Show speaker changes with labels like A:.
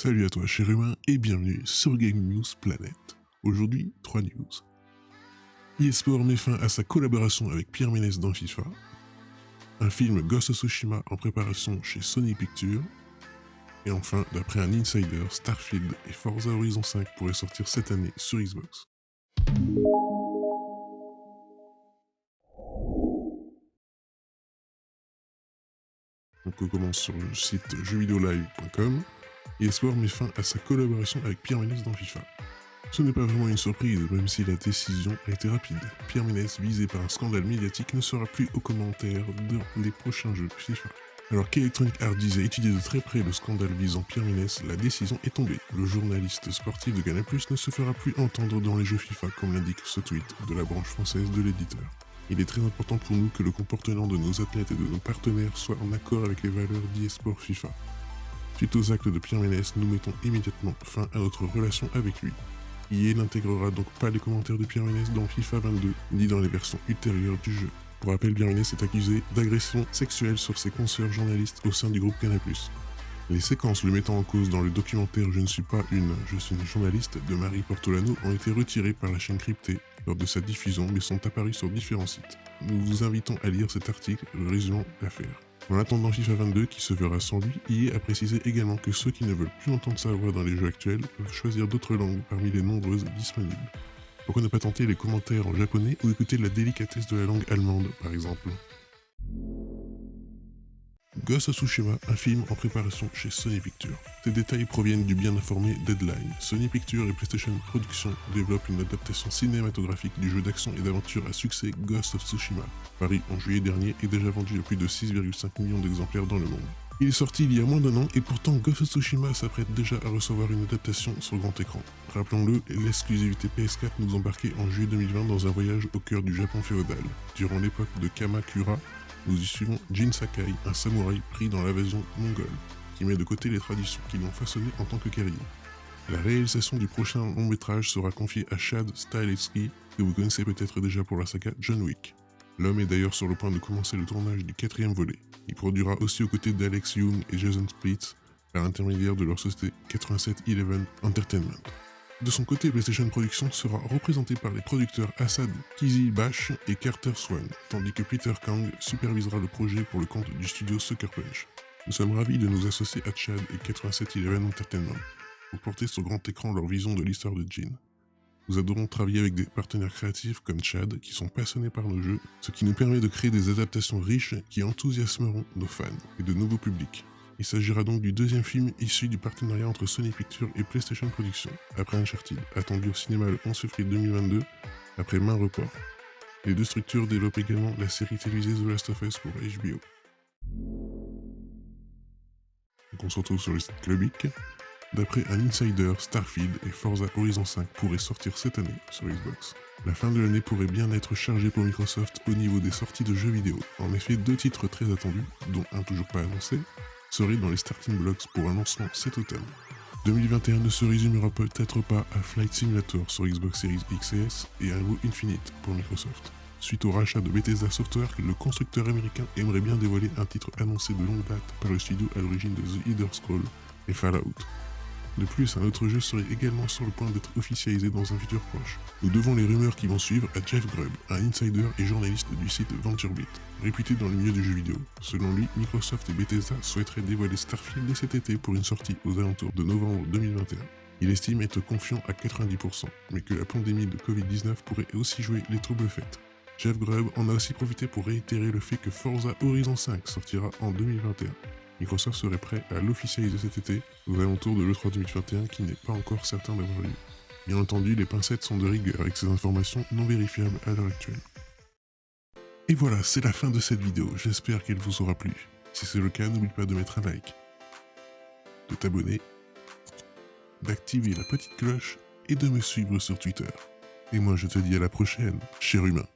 A: Salut à toi cher humain et bienvenue sur Game News Planet. Aujourd'hui, 3 news. eSport met fin à sa collaboration avec Pierre Ménès dans FIFA. Un film Ghost of Tsushima en préparation chez Sony Pictures. Et enfin, d'après un insider, Starfield et Forza Horizon 5 pourraient sortir cette année sur Xbox. Donc on commence sur le site jeuxvideolive.com. eSport met fin à sa collaboration avec Pierre Ménès dans FIFA. Ce n'est pas vraiment une surprise, même si la décision a été rapide. Pierre Ménès, visé par un scandale médiatique, ne sera plus aux commentaires dans les prochains jeux FIFA. Alors qu'Electronic Arts disait étudier de très près le scandale visant Pierre Ménès, la décision est tombée. Le journaliste sportif de Canal+ ne se fera plus entendre dans les jeux FIFA, comme l'indique ce tweet de la branche française de l'éditeur. Il est très important pour nous que le comportement de nos athlètes et de nos partenaires soit en accord avec les valeurs d'eSport FIFA. Suite aux actes de Pierre Ménès, nous mettons immédiatement fin à notre relation avec lui. EA n'intégrera donc pas les commentaires de Pierre Ménès dans FIFA 22, ni dans les versions ultérieures du jeu. Pour rappel, Pierre Ménès est accusé d'agression sexuelle sur ses consoeurs journalistes au sein du groupe Canal+. Les séquences le mettant en cause dans le documentaire Je ne suis pas je suis une journaliste de Marie Portolano ont été retirées par la chaîne cryptée lors de sa diffusion mais sont apparues sur différents sites. Nous vous invitons à lire cet article résumant l'affaire. En attendant FIFA 22 qui se verra sans lui, EA a précisé également que ceux qui ne veulent plus entendre sa voix dans les jeux actuels peuvent choisir d'autres langues parmi les nombreuses disponibles. Pourquoi ne pas tenter les commentaires en japonais ou écouter la délicatesse de la langue allemande par exemple? Ghost of Tsushima, un film en préparation chez Sony Pictures. Ces détails proviennent du bien informé Deadline. Sony Pictures et PlayStation Productions développent une adaptation cinématographique du jeu d'action et d'aventure à succès Ghost of Tsushima, paru en juillet dernier et déjà vendu à plus de 6,5 millions d'exemplaires dans le monde. Il est sorti il y a moins d'1 an et pourtant Ghost of Tsushima s'apprête déjà à recevoir une adaptation sur grand écran. Rappelons-le, l'exclusivité PS4 nous embarquait en juillet 2020 dans un voyage au cœur du Japon féodal. Durant l'époque de Kamakura, nous y suivons Jin Sakai, un samouraï pris dans l'invasion mongole, qui met de côté les traditions qui l'ont façonné en tant que guerrier. La réalisation du prochain long métrage sera confiée à Chad Stahelski, que vous connaissez peut-être déjà pour la saga John Wick. L'homme est d'ailleurs sur le point de commencer le tournage du 4e volet. Il produira aussi aux côtés d'Alex Young et Jason Splitz, par l'intermédiaire de leur société 8711 Entertainment. De son côté, PlayStation Productions sera représenté par les producteurs Assad Kizi Bash et Carter Swan, tandis que Peter Kang supervisera le projet pour le compte du studio Sucker Punch. Nous sommes ravis de nous associer à Chad et 8711 Entertainment pour porter sur grand écran leur vision de l'histoire de Jin. Nous adorons travailler avec des partenaires créatifs comme Chad qui sont passionnés par nos jeux, ce qui nous permet de créer des adaptations riches qui enthousiasmeront nos fans et de nouveaux publics. Il s'agira donc du deuxième film issu du partenariat entre Sony Pictures et PlayStation Productions, après Uncharted, attendu au cinéma le 11 février 2022, après maints reports. Les deux structures développent également la série télévisée The Last of Us pour HBO. Donc on se retrouve sur le site Clubic. D'après un insider, Starfield et Forza Horizon 5 pourraient sortir cette année sur Xbox. La fin de l'année pourrait bien être chargée pour Microsoft au niveau des sorties de jeux vidéo. En effet, 2 titres très attendus, dont un toujours pas annoncé, seraient dans les starting blocks pour un lancement cet automne. 2021 ne se résumera peut-être pas à Flight Simulator sur Xbox Series X et S et Halo Infinite pour Microsoft. Suite au rachat de Bethesda Software, le constructeur américain aimerait bien dévoiler un titre annoncé de longue date par le studio à l'origine de The Elder Scrolls et Fallout. De plus, un autre jeu serait également sur le point d'être officialisé dans un futur proche. Nous devons les rumeurs qui vont suivre à Jeff Grubb, un insider et journaliste du site VentureBeat, réputé dans le milieu du jeu vidéo. Selon lui, Microsoft et Bethesda souhaiteraient dévoiler Starfield dès cet été pour une sortie aux alentours de novembre 2021. Il estime être confiant à 90%, mais que la pandémie de Covid-19 pourrait aussi jouer les troubles faits. Jeff Grubb en a aussi profité pour réitérer le fait que Forza Horizon 5 sortira en 2021. Microsoft serait prêt à l'officialiser cet été, aux alentours de l'E3 2021 qui n'est pas encore certain d'avoir lieu. Bien entendu, les pincettes sont de rigueur avec ces informations non vérifiables à l'heure actuelle. Et voilà, c'est la fin de cette vidéo, j'espère qu'elle vous aura plu. Si c'est le cas, n'oublie pas de mettre un like, de t'abonner, d'activer la petite cloche et de me suivre sur Twitter. Et moi je te dis à la prochaine, cher humain.